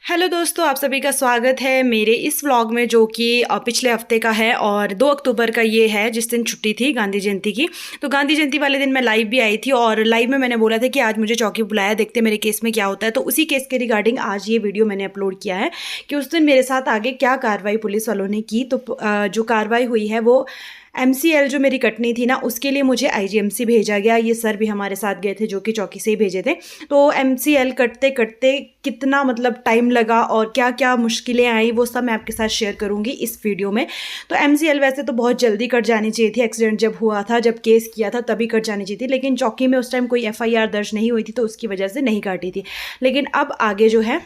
Hello दोस्तों, आप सभी का स्वागत है मेरे इस व्लॉग में जो कि पिछले हफ्ते का है और 2 अक्टूबर का ये है जिस दिन छुट्टी थी गांधी जयंती की। तो गांधी जयंती वाले दिन मैं लाइव भी आई थी और लाइव में मैंने बोला था कि आज मुझे चौकी बुलाया, देखते मेरे केस में क्या होता है। तो उसी केस के रिगार्डिंग आज ये वीडियो मैंने अपलोड किया है कि उस दिन मेरे साथ आगे क्या कार्रवाई पुलिस वालों ने की। तो जो कार्रवाई हुई है वो MCL जो मेरी कटनी थी ना, उसके लिए मुझे IGMC भेजा गया। ये सर भी हमारे साथ गए थे जो कि चौकी से ही भेजे थे। तो MCL कटते कटते कितना मतलब टाइम लगा और क्या क्या मुश्किलें आई वो सब मैं आपके साथ शेयर करूंगी इस वीडियो में। तो MCL वैसे तो बहुत जल्दी कट जानी चाहिए थी, एक्सीडेंट जब हुआ था, जब केस किया था तभी कट जानी चाहिए थी, लेकिन चौकी में उस टाइम कोई FIR दर्ज नहीं हुई थी तो उसकी वजह से नहीं काटी थी। लेकिन अब आगे जो है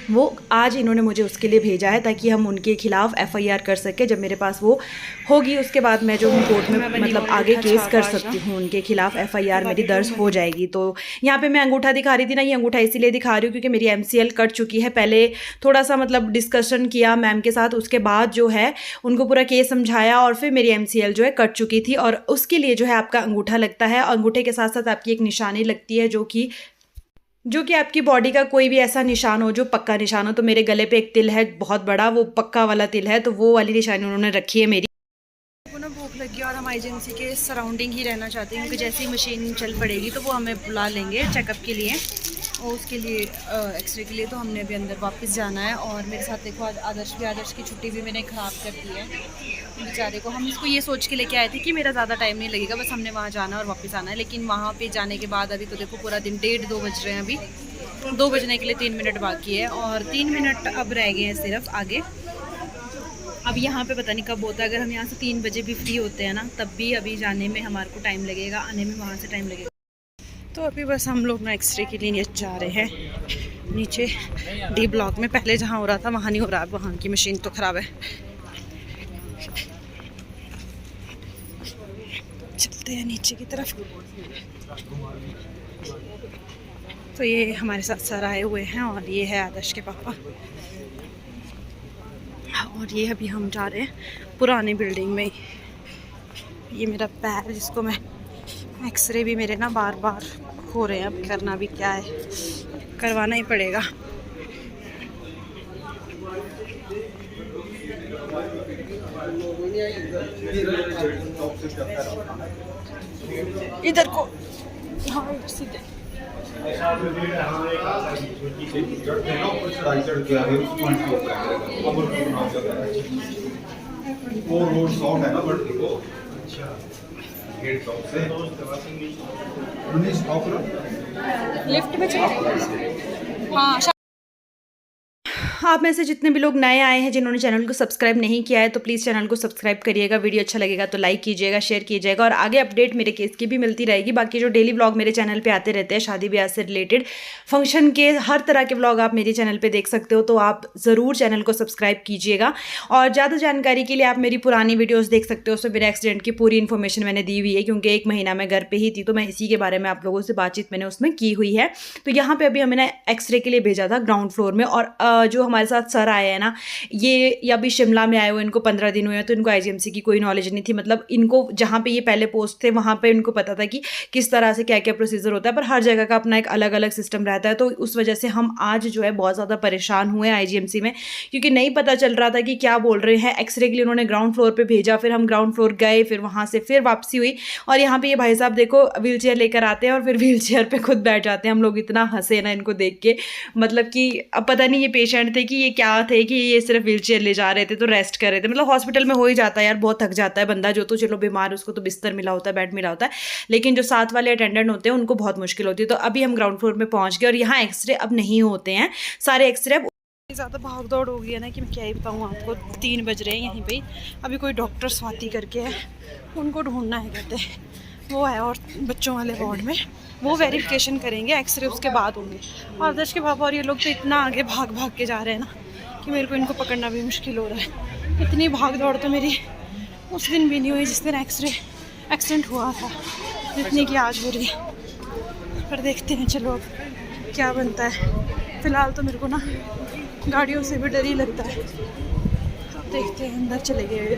वो आज इन्होंने मुझे उसके लिए भेजा है ताकि हम उनके खिलाफ FIR कर सकें। जब मेरे पास वो होगी उसके बाद मैं जो कोर्ट में मतलब आगे केस कर सकती हूँ, उनके खिलाफ FIR मेरी दर्ज हो जाएगी। तो यहाँ पे मैं अंगूठा दिखा रही थी ना, ये अंगूठा इसीलिए दिखा रही हूँ क्योंकि मेरी MCL कट चुकी है। पहले थोड़ा सा मतलब डिस्कशन किया मैम के साथ, उसके बाद जो है उनको पूरा केस समझाया और फिर मेरी MCL जो है कट चुकी थी। और उसके लिए जो है आपका अंगूठा लगता है और अंगूठे के साथ साथ आपकी एक निशानी लगती है जो कि आपकी बॉडी का कोई भी ऐसा निशान हो जो पक्का निशान हो। तो मेरे गले पे एक तिल है बहुत बड़ा, वो पक्का वाला तिल है, तो वो वाली निशानी उन्होंने रखी है मेरी। को ना भूख लगी और हम IGMC के सराउंडिंग ही रहना चाहते हैं क्योंकि जैसे ही मशीन चल पड़ेगी तो वो हमें बुला लेंगे चेकअप के लिए और उसके लिए एक्सरे के लिए। तो हमने अभी अंदर वापस जाना है और मेरे साथ देखो आज आदर्श की छुट्टी भी मैंने ख़राब कर दी है बेचारे को। हम इसको ये सोच के लेके आए थे कि मेरा ज़्यादा टाइम नहीं लगेगा, बस हमने वहाँ जाना और वापस आना है। लेकिन वहाँ पे जाने के बाद अभी तो देखो पूरा दिन 1:30-2 बज रहे हैं। अभी 2 बजने के लिए 3 मिनट बाकी है और 3 मिनट अब रह गए हैं सिर्फ आगे। अब यहाँ पे पता नहीं कब होता है, अगर हम यहाँ से 3 बजे भी फ्री होते हैं ना तब भी अभी जाने में हमारे को टाइम लगेगा, आने में वहाँ से टाइम लगेगा। तो अभी बस हम लोग ना एक्सरे के लिए जा रहे हैं नीचे D ब्लॉक में। पहले जहाँ हो रहा था वहाँ नहीं हो रहा, वहाँ की मशीन तो ख़राब है। चलते हैं नीचे की तरफ। तो ये हमारे साथ सर आए हुए हैं और ये है आदर्श के पापा और ये अभी हम जा रहे हैं पुरानी बिल्डिंग में। ये मेरा पैर जिसको मैं एक्सरे भी मेरे ना बार बार हो रहे हैं, अब करना भी क्या है, करवाना ही पड़ेगा। इधर को हाँ सीधे लिफ्ट में चले। हाँ, आप में से जितने भी लोग नए आए हैं जिन्होंने चैनल को सब्सक्राइब नहीं किया है तो प्लीज़ चैनल को सब्सक्राइब करिएगा। वीडियो अच्छा लगेगा तो लाइक कीजिएगा, शेयर कीजिएगा और आगे अपडेट मेरे केस की भी मिलती रहेगी। बाकी जो डेली व्लॉग मेरे चैनल पे आते रहते हैं शादी ब्याह से रिलेटेड, फंक्शन के, हर तरह के व्लॉग आप मेरे चैनल पर देख सकते हो। तो आप ज़रूर चैनल को सब्सक्राइब कीजिएगा और ज़्यादा जानकारी के लिए आप मेरी पुरानी वीडियोज़ देख सकते हो। उसमें मेरे एक्सीडेंट की पूरी इन्फॉर्मेशन मैंने दी हुई है क्योंकि 1 महीना मैं घर पर ही थी तो मैं इसी के बारे में आप लोगों से बातचीत मैंने उसमें की हुई है। तो यहाँ पर अभी हमें एक्सरे के लिए भेजा था ग्राउंड फ्लोर में और जो हमारे साथ सर आए है ना, ये या भी शिमला में आए हुए, इनको 15 दिन हुए हैं तो इनको IGMC की कोई नॉलेज नहीं थी। मतलब इनको जहाँ पे ये पहले पोस्ट थे वहाँ पे इनको पता था कि किस तरह से क्या क्या प्रोसीजर होता है, पर हर जगह का अपना एक अलग अलग सिस्टम रहता है। तो उस वजह से हम आज जो है बहुत ज़्यादा परेशान हुए IGMC में क्योंकि नहीं पता चल रहा था कि क्या बोल रहे हैं। एक्सरे के लिए उन्होंने ग्राउंड फ्लोर पर भेजा, फिर हम ग्राउंड फ्लोर गए, फिर वहाँ से फिर वापसी हुई और यहाँ पर ये भाई साहब देखो व्हील चेयर लेकर आते हैं और फिर व्हील चेयर पर खुद बैठ जाते हैं। हम लोग इतना हंसे ना इनको देख के, मतलब कि अब पता नहीं ये पेशेंट थे कि ये क्या थे कि ये सिर्फ व्हीलचेयर ले जा रहे थे तो रेस्ट कर रहे थे। मतलब हॉस्पिटल में हो ही जाता है यार, बहुत थक जाता है बंदा। जो तो चलो बीमार उसको तो बिस्तर मिला होता है, बेड मिला होता है, लेकिन जो साथ वाले अटेंडेंट होते हैं उनको बहुत मुश्किल होती है। तो अभी हम ग्राउंड फ्लोर में पहुंच गए और यहाँ एक्सरे अब नहीं होते हैं, सारे एक्सरे अब ज़्यादा भाग दौड़ हो गई है ना कि मैं क्या ही बताऊँ आपको। 3 बज रहे हैं यहीं पे। अभी कोई डॉक्टर स्वाति करके है, उनको ढूंढना है कहते हैं, वो है और बच्चों वाले वार्ड में, वो वेरिफिकेशन करेंगे, एक्सरे उसके बाद होंगे। और आदर्श के पापा और ये लोग तो इतना आगे भाग भाग के जा रहे हैं ना कि मेरे को इनको पकड़ना भी मुश्किल हो रहा है। इतनी भाग दौड़ तो मेरी उस दिन भी नहीं हुई जिस दिन एक्सीडेंट हुआ था जितनी कि आज हो रही। पर देखते हैं चलो अब क्या बनता है। फ़िलहाल तो मेरे को ना गाड़ियों से भी डर ही लगता है। अब देखते हैं, अंदर चले गए।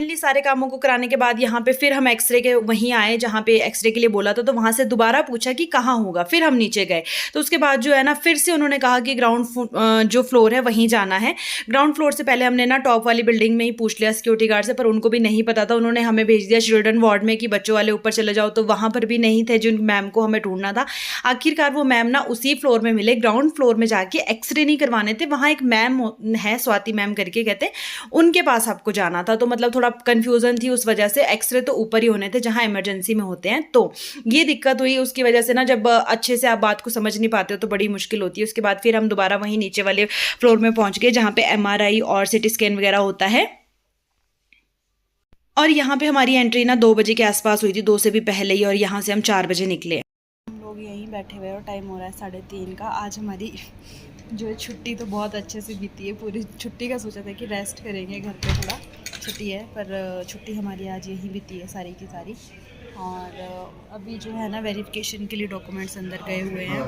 फाइनली सारे कामों को कराने के बाद यहाँ पे फिर हम एक्सरे के वहीं आए जहाँ पे एक्सरे के लिए बोला था, तो वहाँ से दोबारा पूछा कि कहाँ होगा। फिर हम नीचे गए, तो उसके बाद जो है ना फिर से उन्होंने कहा कि जो फ्लोर है वहीं जाना है। ग्राउंड फ्लोर से पहले हमने ना टॉप वाली बिल्डिंग में ही पूछ लिया सिक्योरिटी गार्ड से, पर उनको भी नहीं पता था। उन्होंने हमें भेज दिया चिल्ड्रन वार्ड में कि बच्चों वाले ऊपर चले जाओ, तो वहाँ पर भी नहीं थे जिन मैम को हमें ढूंढना था। आखिरकार वो मैम ना उसी फ्लोर में मिले, ग्राउंड फ्लोर में जाके एक्सरे नहीं करवाने थे, वहाँ एक मैम है स्वाति मैम करके कहते, उनके पास आपको जाना था। तो मतलब थोड़ा कन्फ्यूजन थी उस वजह से। एक्सरे तो ऊपर ही होने थे जहाँ इमरजेंसी में होते हैं, तो ये दिक्कत हुई। उसकी वजह से ना जब अच्छे से आप बात को समझ नहीं पाते हो तो बड़ी मुश्किल होती है। उसके बाद फिर हम दोबारा वहीं नीचे वाले फ्लोर में पहुंच गए जहाँ पे MRI और CT स्कैन वगैरह होता है। और यहाँ पे हमारी एंट्री ना 2 बजे के आसपास हुई थी, 2 से भी पहले ही, और यहाँ से हम 4 बजे निकले। हम लोग यहीं बैठे हुए और टाइम हो रहा है 3:30 का। आज हमारी जो है छुट्टी तो बहुत अच्छे से बीती है। पूरी छुट्टी का सोचा था कि रेस्ट करेंगे घर पे, थोड़ा छुट्टी है, पर छुट्टी हमारी आज यहीं बीती है सारी की सारी। और अभी जो है ना वेरिफिकेशन के लिए डॉक्यूमेंट्स अंदर गए हुए हैं।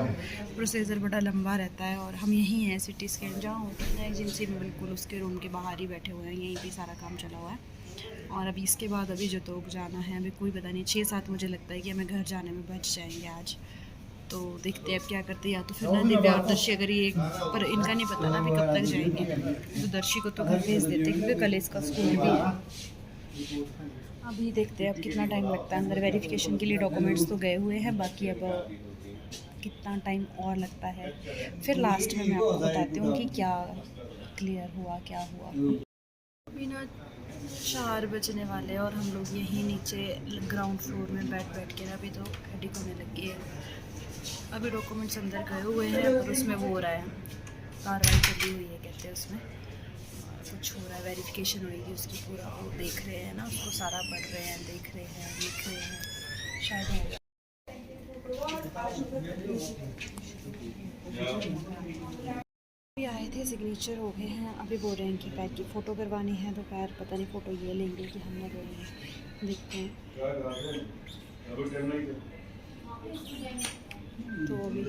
प्रोसीजर बड़ा लंबा रहता है, और हम यहीं हैं CT स्कैन जहाँ होता है एजेंसी में, बिल्कुल उसके रूम के बाहर ही बैठे हुए हैं। यहीं पे सारा काम चला हुआ है। और अभी इसके बाद अभी जतोग जाना है। अभी कोई पता नहीं, 6-7 मुझे लगता है कि हमें घर जाने में बच जाएंगे आज। तो देखते हैं अब क्या करते हैं, या तो फिर ना दिव्या और दर्शी, अगर ये पर इनका नहीं पता ना अभी कब तक जाएंगे, तो दर्शी को तो घर भेज देते क्योंकि कल इसका स्कूल भी है। अभी देखते हैं अब कितना टाइम लगता है। अंदर वेरिफिकेशन के लिए डॉक्यूमेंट्स तो गए हुए हैं, बाकी अब कितना टाइम और लगता है फिर लास्ट में मैं आपको बताती हूँ कि क्या क्लियर हुआ क्या हुआ। अभी ना 4 बजने वाले हैं और हम लोग यहीं नीचे ग्राउंड फ्लोर में बैठ के ना अभी तो हेडिक होने लगी है। अभी डॉक्यूमेंट्स अंदर गए हुए हैं, और उसमें वो हो रहा है, कार्रवाई चली हुई है कहते हैं उसमें, कुछ हो रहा है, वेरिफिकेशन होगी उसकी, पूरा वो देख रहे हैं ना, उसको सारा पढ़ रहे हैं, देख रहे हैं, लिख रहे हैं, शायद होगा। अभी आए थे, सिग्नेचर हो गए हैं। अभी बोल रहे हैं कि पैर की फ़ोटो करवानी है, तो पैर पता नहीं फ़ोटो ये लेंगे कि हमने लेनी है, देखते हैं। तो अभी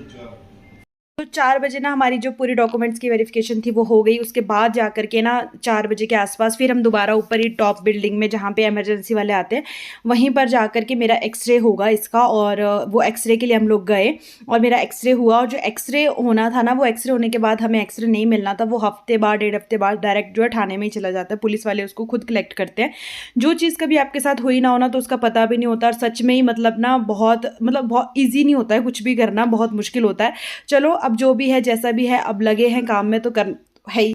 तो 4 बजे ना हमारी जो पूरी डॉक्यूमेंट्स की वेरिफिकेशन थी वो हो गई। उसके बाद जा कर के ना 4 बजे के आसपास फिर हम दोबारा ऊपर ही टॉप बिल्डिंग में जहाँ पे इमरजेंसी वाले आते हैं वहीं पर जा कर के मेरा एक्सरे होगा इसका, और वो एक्सरे के लिए हम लोग गए और मेरा एक्सरे हुआ। और जो एक्सरे होना था ना, वो एक्सरे होने के बाद हमें एक्सरे नहीं मिलना था, वो हफ्ते बाद 1.5 हफ्ते बाद डायरेक्ट जो है थाने में ही चला जाता है। पुलिस वाले उसको खुद कलेक्ट करते हैं। जो चीज़ कभी आपके साथ हुई ना होना तो उसका पता भी नहीं होता, और सच में ही मतलब ना बहुत ईजी नहीं होता है कुछ भी करना, बहुत मुश्किल होता है। चलो अब जो भी है जैसा भी है, अब लगे हैं काम में तो कर है ही।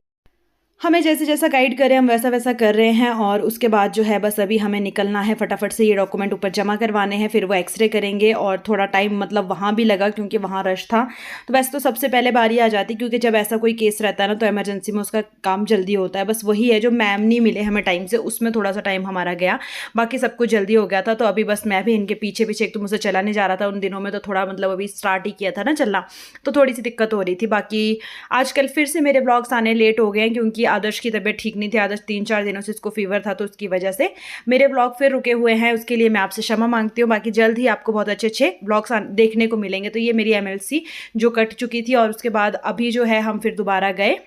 हमें जैसे जैसा गाइड करें हम वैसा वैसा कर रहे हैं। और उसके बाद जो है बस अभी हमें निकलना है, फटाफट से ये डॉक्यूमेंट ऊपर जमा करवाने हैं, फिर वो एक्सरे करेंगे। और थोड़ा टाइम मतलब वहाँ भी लगा क्योंकि वहाँ रश था। तो वैसे तो सबसे पहले बारी आ जाती, क्योंकि जब ऐसा कोई केस रहता है ना तो इमरजेंसी में उसका काम जल्दी होता है। बस वही है जो मैम नहीं मिले हमें टाइम से, उसमें थोड़ा सा टाइम हमारा गया, बाकी सब कुछ जल्दी हो गया था। तो अभी बस मैं भी इनके पीछे पीछे, एक तो मुझसे चला नहीं जा रहा था उन दिनों में, तो थोड़ा मतलब अभी स्टार्ट ही किया था ना चलना, तो थोड़ी सी दिक्कत हो रही थी। बाकी आजकल फिर से मेरे ब्लॉग्स आने लेट हो गए हैं क्योंकि आदर्श की तबीयत ठीक नहीं थी। आदर्श 3-4 दिनों से इसको फीवर था, तो उसकी वजह से मेरे ब्लॉग फिर रुके हुए हैं। उसके लिए मैं आपसे क्षमा मांगती हूँ। बाकी जल्द ही आपको बहुत अच्छे अच्छे ब्लॉग्स देखने को मिलेंगे। तो ये मेरी MLC जो कट चुकी थी, और उसके बाद अभी जो है हम फिर दोबारा गए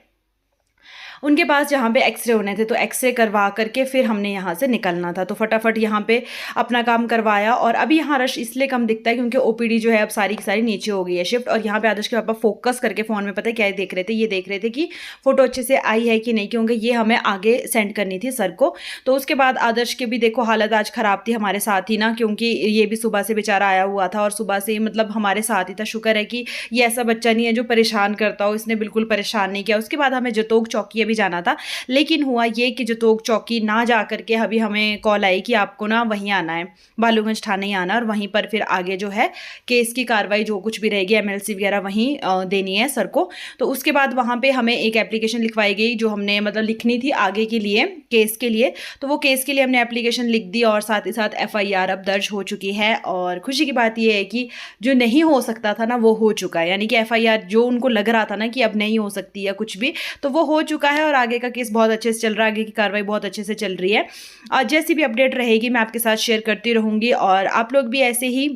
उनके पास जहाँ पे एक्सरे होने थे, तो एक्सरे करवा करके फिर हमने यहाँ से निकलना था। तो फटाफट यहाँ पे अपना काम करवाया। और अभी यहाँ रश इसलिए कम दिखता है क्योंकि OPD जो है अब सारी की सारी नीचे हो गई है शिफ्ट। और यहाँ पे आदर्श के पापा फोकस करके फ़ोन में पता है क्या देख रहे थे, ये देख रहे थे कि फ़ोटो अच्छे से आई है कि नहीं, क्योंकि ये हमें आगे सेंड करनी थी सर को। तो उसके बाद आदर्श की भी देखो हालत आज ख़राब थी हमारे साथ ही ना, क्योंकि ये भी सुबह से बेचारा आया हुआ था और सुबह से मतलब हमारे साथ ही था। शुक्र है कि ये ऐसा बच्चा नहीं है जो परेशान करता हो, इसने बिल्कुल परेशान नहीं किया। उसके बाद हमें जतोग चौकी भी जाना था, लेकिन हुआ ये कि जतोग चौकी ना जा करके अभी हमें कॉल आई कि आपको ना वहीं आना है, बालूगंज थाने ही आना, और वहीं पर फिर आगे जो है केस की कार्रवाई जो कुछ भी रहेगी MLC वगैरह वहीं देनी है सर को। तो उसके बाद वहाँ पे हमें एक एप्लीकेशन लिखवाई गई जो हमने मतलब लिखनी थी आगे के लिए, केस के लिए। तो वो केस के लिए हमने एप्लीकेशन लिख दी, और साथ ही साथ FIR अब दर्ज हो चुकी है। और खुशी की बात ये है कि जो नहीं हो सकता था ना वो हो चुका है, यानी कि FIR जो उनको लग रहा था ना कि अब नहीं हो सकती है कुछ भी, तो वो हो चुका है। और आगे का केस बहुत अच्छे से चल रहा है, आगे की कार्रवाई बहुत अच्छे से चल रही है। और जैसी भी अपडेट रहेगी मैं आपके साथ शेयर करती रहूँगी। और आप लोग भी ऐसे ही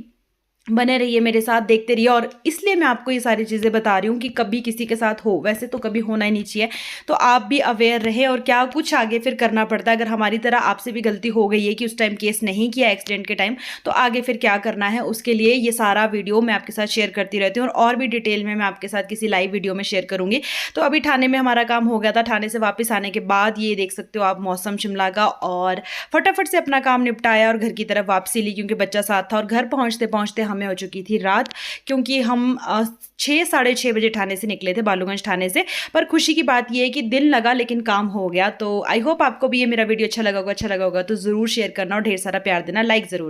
बने रहिए मेरे साथ, देखते रहिए। और इसलिए मैं आपको ये सारी चीज़ें बता रही हूँ कि कभी किसी के साथ हो, वैसे तो कभी होना ही नहीं चाहिए। तो आप भी अवेयर रहें, और क्या कुछ आगे फिर करना पड़ता है, अगर हमारी तरह आपसे भी गलती हो गई है कि उस टाइम केस नहीं किया एक्सीडेंट के टाइम, तो आगे फिर क्या करना है, उसके लिए ये सारा वीडियो मैं आपके साथ शेयर करती रहती हूँ, और भी डिटेल में मैं आपके साथ किसी लाइव वीडियो में शेयर करूँगी। तो अभी थाने में हमारा काम हो गया था, थाने से वापस आने के बाद ये देख सकते हो आप मौसम शिमला का, और फटाफट से अपना काम निपटाया और घर की तरफ वापसी ली, क्योंकि बच्चा साथ था। और घर पहुँचते पहुँचते हमें हो चुकी थी रात, क्योंकि हम 6 साढ़े 6 बजे थाने से निकले थे, बालूगंज थाने से। पर खुशी की बात यह है कि दिन लगा लेकिन काम हो गया। तो आई होप आपको भी ये मेरा वीडियो अच्छा लगा होगा तो ज़रूर शेयर करना और ढेर सारा प्यार देना, लाइक ज़रूर।